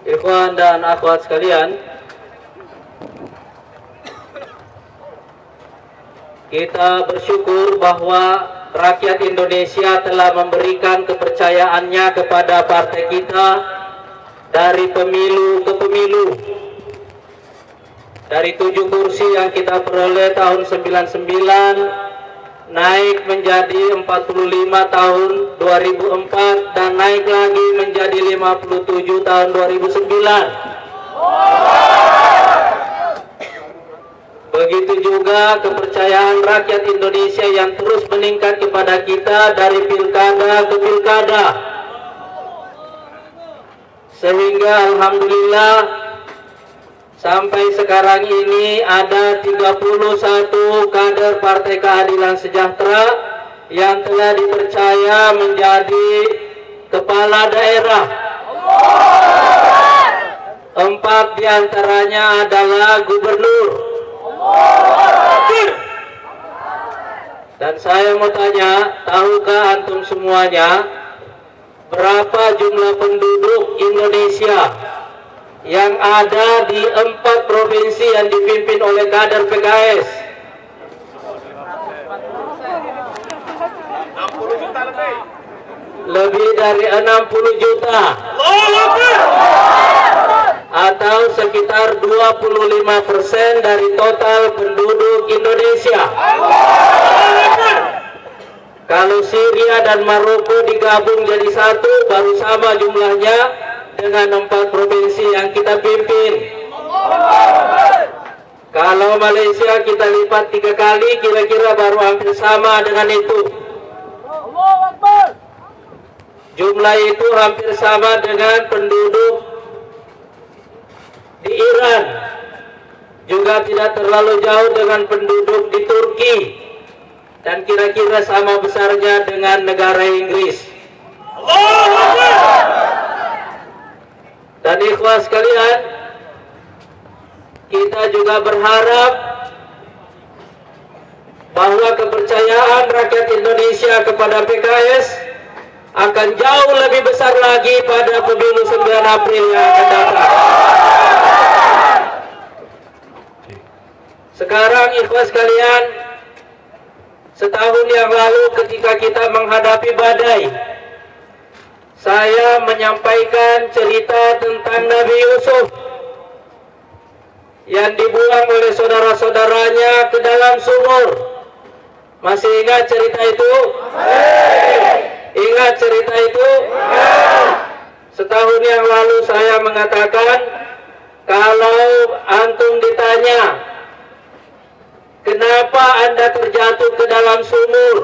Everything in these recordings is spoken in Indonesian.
Ikhwan dan akhwat sekalian, kita bersyukur bahwa rakyat Indonesia telah memberikan kepercayaannya kepada partai kita dari pemilu ke pemilu. Dari 7 kursi yang kita peroleh tahun 99 naik menjadi 45 tahun 2004 dan naik lagi menjadi 57 tahun 2009. Begitu juga kepercayaan rakyat Indonesia yang terus meningkat kepada kita dari pilkada ke pilkada. Sehingga alhamdulillah sampai sekarang ini ada 31 kader Partai Keadilan Sejahtera yang telah dipercaya menjadi kepala daerah. 4 diantaranya adalah gubernur. Dan saya mau tanya, tahukah antum semuanya berapa jumlah penduduk Indonesia yang ada di 4 provinsi yang dipimpin oleh kader PKS? 60 juta lebih. Lebih dari 60 juta. Atau sekitar 25% dari total penduduk Indonesia. Kalau Syria dan Maroko digabung jadi satu, baru sama jumlahnya dengan 4 provinsi yang kita pimpin. Kalau Malaysia kita lipat 3 kali, kira-kira baru hampir sama dengan itu. Jumlah itu hampir sama dengan penduduk di Iran. Juga tidak terlalu jauh dengan penduduk di Turki. Dan kira-kira sama besarnya dengan negara Inggris. Dan ikhwah sekalian, kita juga berharap bahwa kepercayaan rakyat Indonesia kepada PKS akan jauh lebih besar lagi pada pemilu 9 April yang akan datang. Sekarang ikhwah sekalian, setahun yang lalu ketika kita menghadapi badai, saya menyampaikan cerita tentang Nabi Yusuf yang dibuang oleh saudara-saudaranya ke dalam sumur. Masih ingat cerita itu? Ingat cerita itu? Setahun yang lalu saya mengatakan, kalau antum ditanya, kenapa Anda terjatuh ke dalam sumur?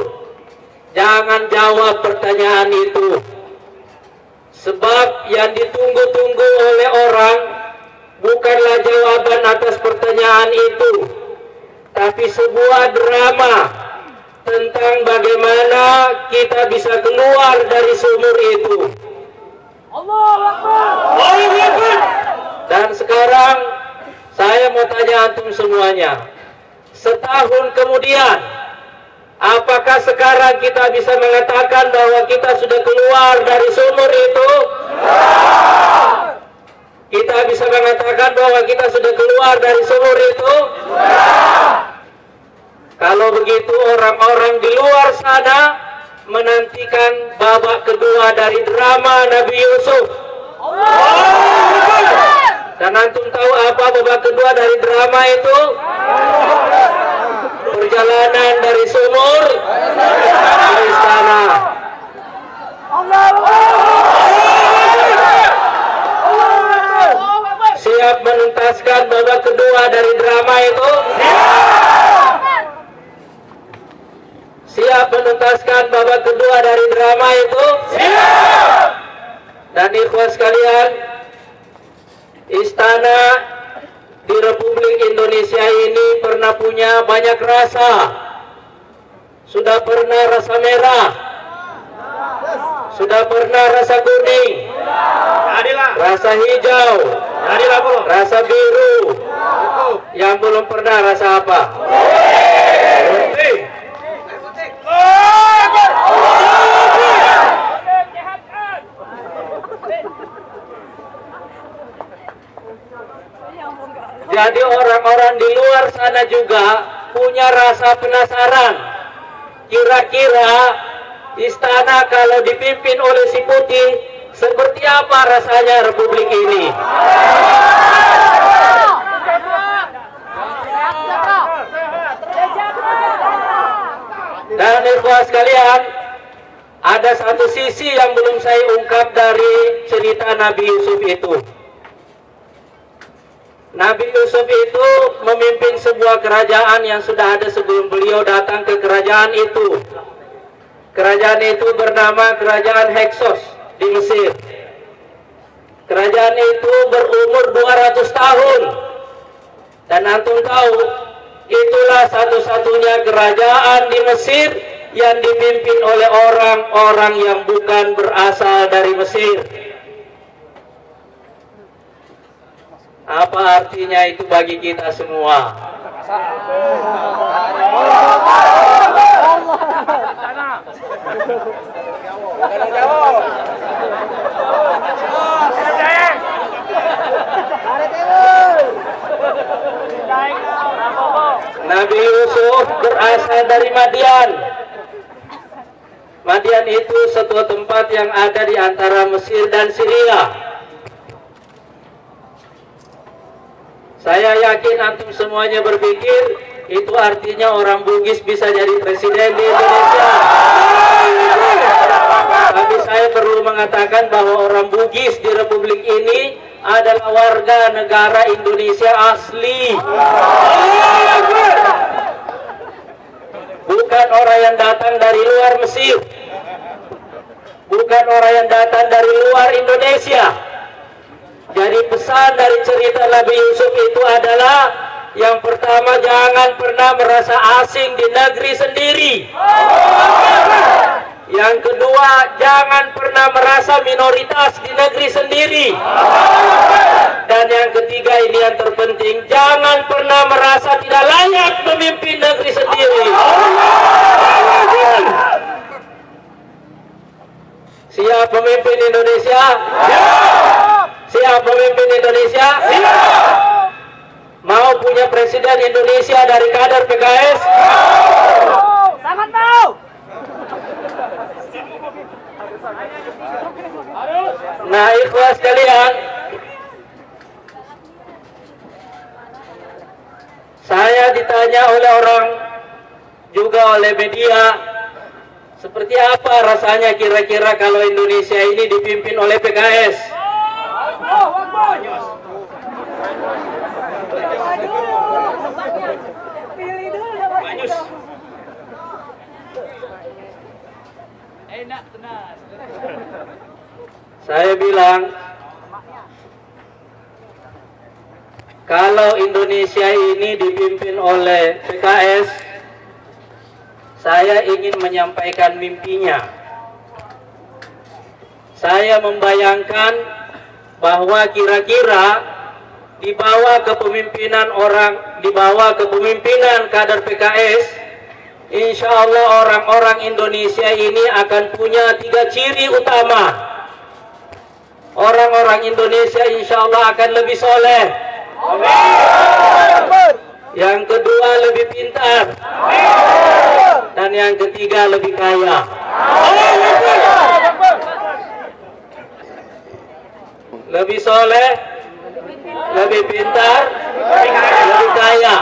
Jangan jawab pertanyaan itu. Sebab yang ditunggu-tunggu oleh orang bukanlah jawaban atas pertanyaan itu, tapi sebuah drama tentang bagaimana kita bisa keluar dari sumur itu. Allahu Akbar. Dan sekarang saya mau tanya antum semuanya, setahun kemudian, apakah sekarang kita bisa mengatakan bahwa kita sudah keluar dari sumur itu? Kita bisa mengatakan bahwa kita sudah keluar dari sumur itu? Kalau begitu, orang-orang di luar sana menantikan babak kedua dari drama Nabi Yusuf. Dan antum tahu apa babak kedua dari drama itu? Perjalanan dari sumur ke istana. Siap menuntaskan babak kedua dari drama itu? Siap menuntaskan babak kedua dari drama itu? Dan ikhwah sekalian, istana di Republik Indonesia ini pernah punya banyak rasa. Sudah pernah rasa merah, sudah pernah rasa kuning, rasa hijau, rasa biru. Yang belum pernah rasa apa? Putih. Jadi orang-orang di luar sana juga punya rasa penasaran. Kira-kira istana kalau dipimpin oleh si Putih, seperti apa rasanya Republik ini? Dan ikhwah sekalian, ada satu sisi yang belum saya ungkap dari cerita Nabi Yusuf itu. Nabi Yusuf itu memimpin sebuah kerajaan yang sudah ada sebelum beliau datang ke kerajaan itu. Kerajaan itu bernama Kerajaan Heksos di Mesir. Kerajaan itu berumur 200 tahun. Dan antum tahu, itulah satu-satunya kerajaan di Mesir yang dipimpin oleh orang-orang yang bukan berasal dari Mesir. Apa artinya itu bagi kita semua? Nabi Yusuf berasal dari Madian. Madian itu suatu tempat yang ada di antara Mesir dan Syria. Saya yakin antum semuanya berpikir itu artinya orang Bugis bisa jadi presiden di Indonesia. Tapi saya perlu mengatakan bahwa orang Bugis di Republik ini adalah warga negara Indonesia asli. Bukan orang yang datang dari luar Mesir. Bukan orang yang datang dari luar Indonesia. Jadi pesan dari cerita Nabi Yusuf itu adalah, yang pertama, jangan pernah merasa asing di negeri sendiri. Yang kedua, jangan pernah merasa minoritas di negeri sendiri. Dan yang ketiga, ini yang terpenting, jangan pernah merasa tidak layak memimpin negeri sendiri. Siap pemimpin Indonesia? Siap pemimpin Indonesia? Mau punya presiden Indonesia dari kader PKS? Sangat mau. Nah, ikhlas sekalian, saya ditanya oleh orang, juga oleh media, seperti apa rasanya kira-kira kalau Indonesia ini dipimpin oleh PKS? Saya bilang, kalau Indonesia ini dipimpin oleh PKS, saya ingin menyampaikan mimpinya. Saya membayangkan bahwa kira-kira di bawah kepemimpinan kader PKS, insya Allah orang-orang Indonesia ini akan punya 3 ciri utama. Orang-orang Indonesia insya Allah akan lebih soleh. Yang kedua lebih pintar. Dan yang ketiga lebih kaya. Lebih soleh, lebih pintar, lebih kaya.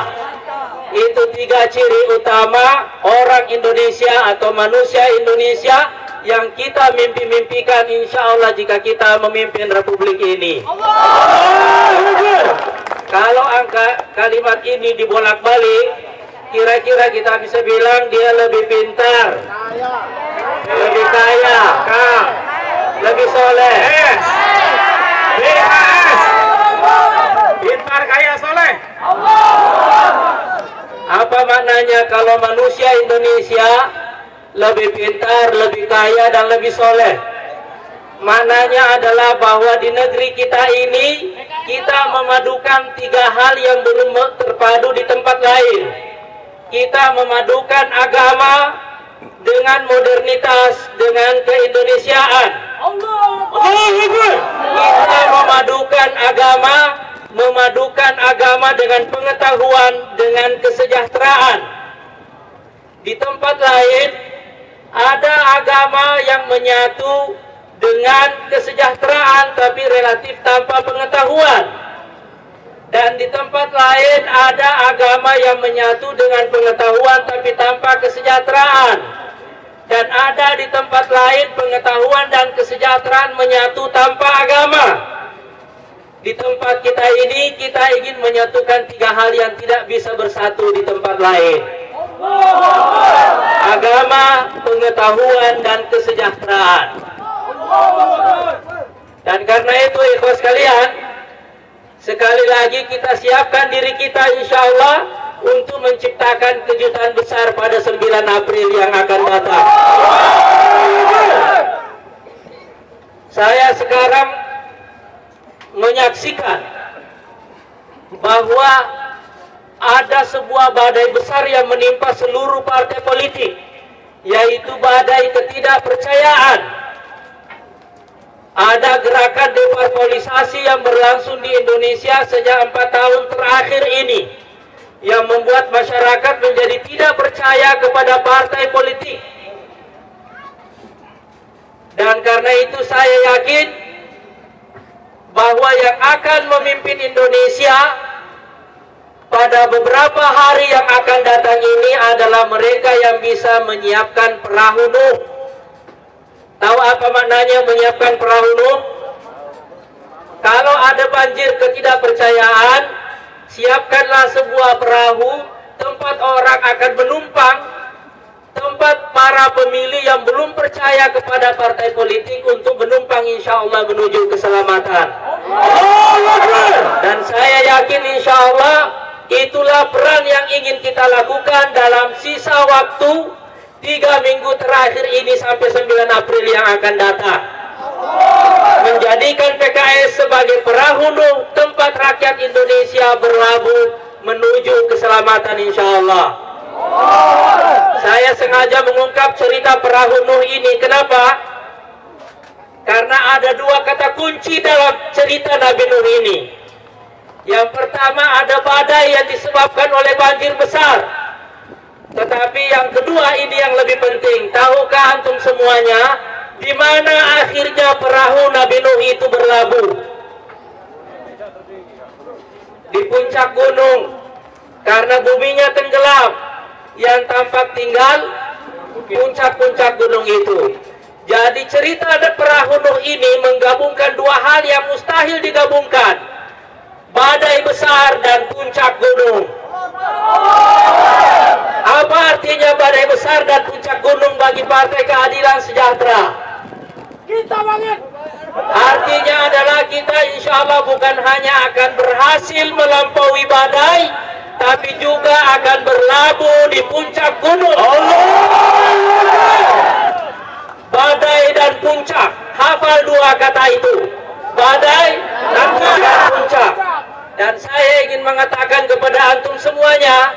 Itu 3 ciri utama orang Indonesia atau manusia Indonesia yang kita mimpi-mimpikan insya Allah jika kita memimpin Republik ini. Kalau angka kalimat ini dibolak-balik, kira-kira kita bisa bilang dia lebih pintar, lebih kaya, lebih soleh. Pintar, kaya, soleh. Apa maknanya kalau manusia Indonesia lebih pintar, lebih kaya, dan lebih soleh? Maknanya adalah bahwa di negeri kita ini, kita memadukan 3 hal yang belum terpadu di tempat lain. Kita memadukan agama dengan modernitas, dengan keindonesiaan. Kita memadukan agama agama dengan pengetahuan, dengan kesejahteraan. Di tempat lain ada agama yang menyatu dengan kesejahteraan tapi relatif tanpa pengetahuan. Dan di tempat lain ada agama yang menyatu dengan pengetahuan tapi tanpa kesejahteraan. Dan ada di tempat lain pengetahuan dan kesejahteraan menyatu tanpa agama. Di tempat kita ini kita ingin menyatukan tiga hal yang tidak bisa bersatu di tempat lain: agama, pengetahuan, dan kesejahteraan. Dan karena itu ikhwas sekalian, sekali lagi kita siapkan diri kita insya Allah untuk menciptakan kejutan besar pada 9 April yang akan datang. Saya sekarang menyaksikan bahwa ada sebuah badai besar yang menimpa seluruh partai politik, yaitu badai ketidakpercayaan. Ada gerakan deparpolisasi yang berlangsung di Indonesia sejak 4 tahun terakhir ini, yang membuat masyarakat menjadi tidak percaya kepada partai politik. Dan karena itu saya yakin bahwa yang akan memimpin Indonesia pada beberapa hari yang akan datang ini adalah mereka yang bisa menyiapkan perahu Nuh. Tahu apa maknanya menyiapkan perahu Nuh? Kalau ada banjir ketidakpercayaan, siapkanlah sebuah perahu tempat orang akan menumpang, tempat para pemilih yang belum percaya kepada partai politik untuk menumpang insya Allah menuju keselamatan. Dan saya yakin insya Allah itulah peran yang ingin kita lakukan dalam sisa waktu 3 minggu terakhir ini sampai 9 April yang akan datang. Menjadikan PKS sebagai perahu Nuh, tempat rakyat Indonesia berlabuh menuju keselamatan insya Allah. Saya sengaja mengungkap cerita perahu Nuh ini. Kenapa? Karena ada 2 kata kunci dalam cerita Nabi Nuh ini. Yang pertama ada badai yang disebabkan oleh banjir besar. Tetapi yang kedua ini yang lebih penting. Tahukah antum semuanya di mana akhirnya perahu Nabi Nuh itu berlabuh? Di puncak gunung. Karena buminya tenggelam. Yang tampak tinggal puncak-puncak gunung itu. Jadi cerita perahu Nuh ini menggabungkan 2 hal yang mustahil digabungkan: badai besar dan puncak gunung. Apa artinya badai besar dan puncak gunung bagi Partai Keadilan Sejahtera? Kita banget. Artinya adalah kita insya Allah bukan hanya akan berhasil melampaui badai, tapi juga akan berlabuh di puncak gunung. Badai dan puncak. Hafal 2 kata itu. Badai dan puncak. Dan saya ingin mengatakan kepada antum semuanya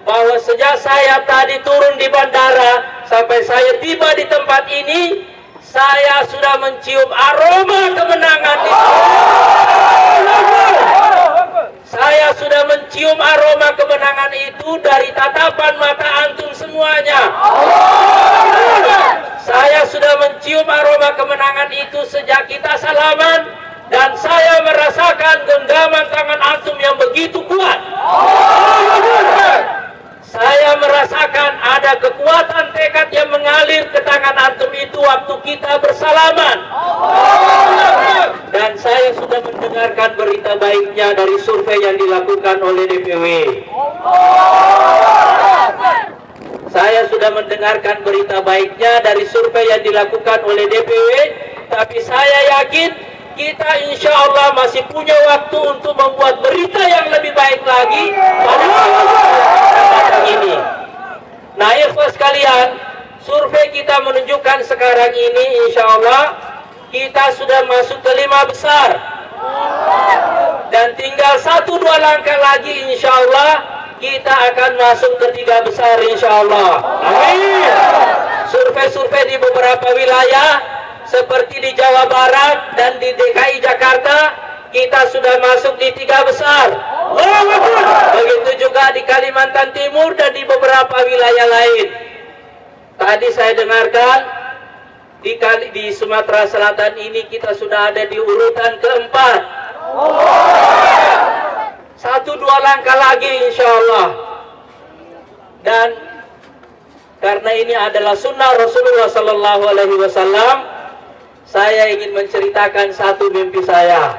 bahwa sejak saya tadi turun di bandara sampai saya tiba di tempat ini, saya sudah mencium aroma kemenangan di Saya sudah mencium aroma kemenangan itu dari tatapan mata antum semuanya. Saya sudah mencium aroma kemenangan itu sejak kita salaman, dan saya merasakan genggaman tangan antum yang begitu kuat. Saya merasakan ada kekuatan tekad yang mengalir ke tangan antum itu waktu kita bersalaman. Dan saya sudah mendengarkan berita baiknya dari survei yang dilakukan oleh DPW. Saya sudah mendengarkan berita baiknya dari survei yang dilakukan oleh DPW. Tapi saya yakin kita insya Allah masih punya waktu untuk membuat berita yang lebih baik lagi pada hari ini. Nah, ikhwas sekalian, survei kita menunjukkan sekarang ini insya Allah kita sudah masuk ke 5 besar. Dan tinggal 1-2 langkah lagi insya Allah kita akan masuk ke 3 besar insya Allah. Amin. Survei-survei di beberapa wilayah seperti di Jawa Barat dan di DKI Jakarta kita sudah masuk di 3 besar. Begitu juga di Kalimantan Timur dan di beberapa wilayah lain. Tadi saya dengarkan di Sumatera Selatan ini kita sudah ada di urutan keempat. 1-2 langkah lagi insya Allah. Dan karena ini adalah sunnah Rasulullah Sallallahu Alaihi Wasallam, saya ingin menceritakan satu mimpi saya.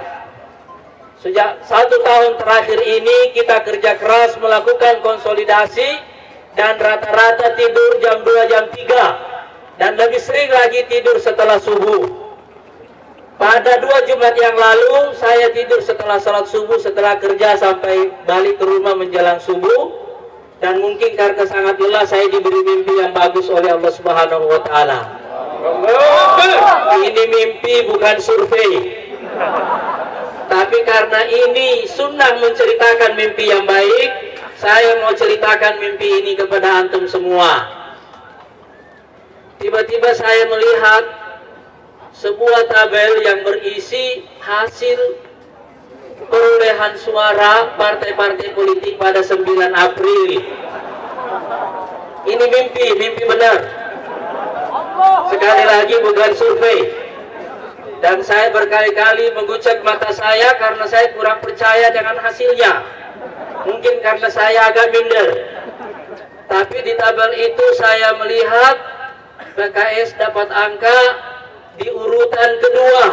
Sejak 1 tahun terakhir ini kita kerja keras melakukan konsolidasi dan rata-rata tidur jam 2, jam 3 dan lebih sering lagi tidur setelah subuh. Pada 2 Jumat yang lalu saya tidur setelah salat subuh, setelah kerja sampai balik ke rumah menjelang subuh, dan mungkin karena sangat lelah saya diberi mimpi yang bagus oleh Allah Subhanahu wa taala. Ini mimpi bukan survei. Tapi karena ini sunnah menceritakan mimpi yang baik, saya mau ceritakan mimpi ini kepada antum semua. Tiba-tiba saya melihat sebuah tabel yang berisi hasil perolehan suara partai-partai politik pada 9 April. Ini mimpi benar. Sekali lagi bukan survei. Dan saya berkali-kali mengucap mata saya karena saya kurang percaya dengan hasilnya. Mungkin karena saya agak minder. Tapi di tabel itu saya melihat PKS dapat angka di urutan kedua.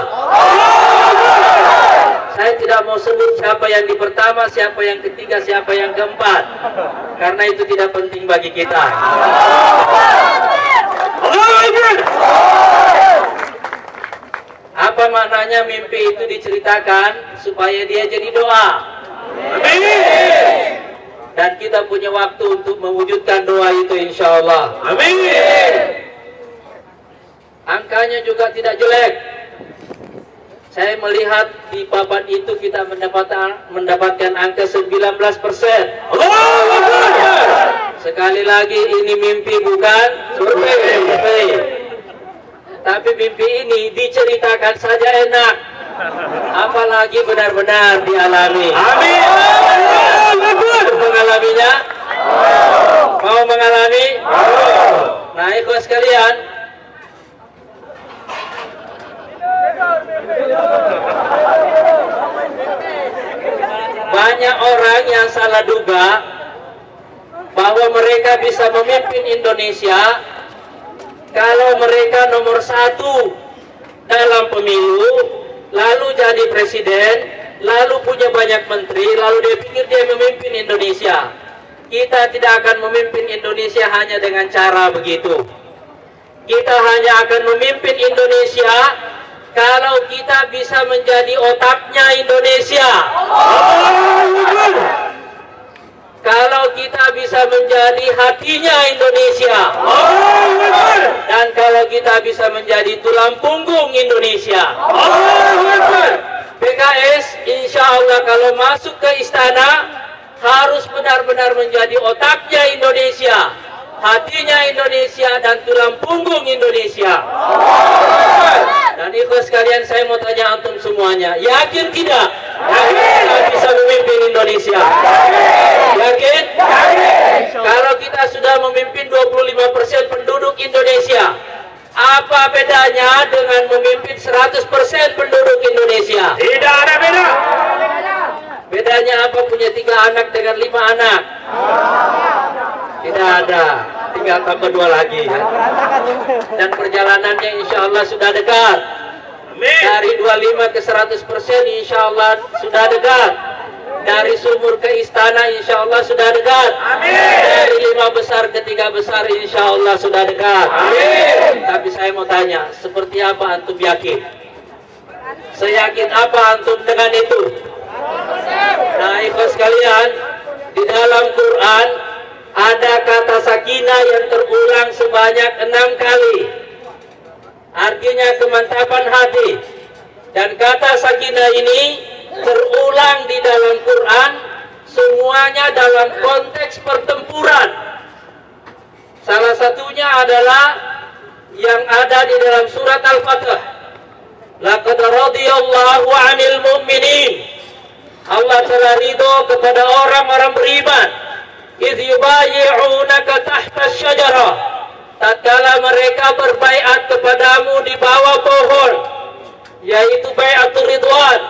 Saya tidak mau sebut siapa yang di pertama, siapa yang ketiga, siapa yang keempat, karena itu tidak penting bagi kita. Apa maknanya mimpi itu diceritakan? Supaya dia jadi doa. Amin. Dan kita punya waktu untuk mewujudkan doa itu insya Allah. Amin. Angkanya juga tidak jelek. Saya melihat di papan itu kita mendapatkan angka 19%. Sekali lagi ini mimpi bukan survei. Tapi mimpi ini diceritakan saja enak, apalagi benar-benar dialami. Amin. Mau mengalaminya? Mau mengalami? Nah, ikhwas sekalian, banyak orang yang salah duga bahwa mereka bisa memimpin Indonesia kalau mereka nomor 1 dalam pemilu, lalu jadi presiden, lalu punya banyak menteri, lalu dia pikir dia memimpin Indonesia. Kita tidak akan memimpin Indonesia hanya dengan cara begitu. Kita hanya akan memimpin Indonesia kalau kita bisa menjadi otaknya Indonesia. Kalau kita bisa menjadi hatinya Indonesia. Dan kalau kita bisa menjadi tulang punggung Indonesia. PKS insya Allah kalau masuk ke istana harus benar-benar menjadi otaknya Indonesia, hatinya Indonesia, dan tulang punggung Indonesia. Dan ikhlas sekalian, saya mau tanya antum semuanya, yakin tidak? Yakin bisa memimpin Indonesia? Yakin? Kalau kita sudah memimpin 25% penduduk Indonesia, apa bedanya dengan memimpin 100% penduduk Indonesia? Tidak ada beda. Bedanya apa punya 3 anak dengan 5 anak? Tidak ada. Tinggal tambah 2 lagi ya. Dan perjalanannya insya Allah sudah dekat. Dari 25 ke 100% insya Allah sudah dekat. Dari sumur ke istana insya Allah sudah dekat. Dari 5 besar ke 3 besar insya Allah sudah dekat. Tapi saya mau tanya, seperti apa antum yakin? Seyakin apa antum dengan itu? Nah, ikhlas sekalian, di dalam Quran ada kata sakinah yang terulang sebanyak 6 kali. Artinya kemantapan hati. Dan kata sakinah ini terulang di dalam Quran, semuanya dalam konteks pertempuran. Salah satunya adalah yang ada di dalam surat Al-Fatih. Laqad radiyallahu 'anil mu'minin. Allah telah ridho kepada orang-orang beriman. Idh yubayyi'unaka tahta asy-syajarah. Tatkala mereka berbaiat kepadamu di bawah pohon, yaitu bai'atur ridwan.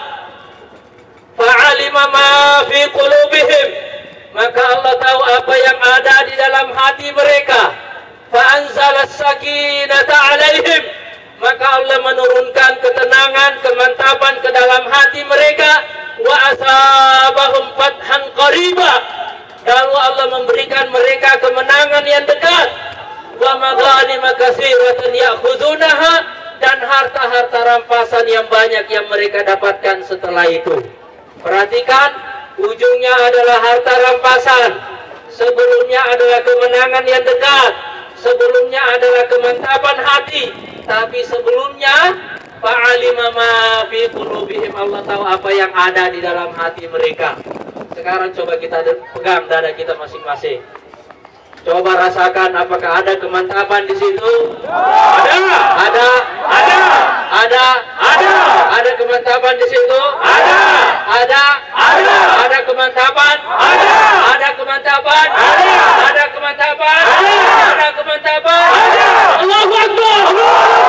Fa'alima ma fi qulubihim. Maka Allah tahu apa yang ada di dalam hati mereka. Fa'anzalas sakinata 'alaihim. Maka Allah menurunkan ketenangan, kemantapan ke dalam hati mereka. Wa asabahum fathan qariba. Lalu Allah memberikan mereka kemenangan yang dekat. Wa maghanima katsiratan ya'khudunaha, dan harta-harta rampasan yang banyak yang mereka dapatkan setelah itu. Perhatikan, ujungnya adalah harta rampasan. Sebelumnya adalah kemenangan yang dekat. Sebelumnya adalah kemantapan hati. Tapi sebelumnya fa'alima ma fi qulubihim. Allah tahu apa yang ada di dalam hati mereka. Sekarang coba kita pegang dada kita masing-masing. Coba rasakan apakah ada kemantapan di situ? Ada kemantapan di situ? Ada kemantapan? Ada kemantapan? Ada kemantapan? Allahu Akbar!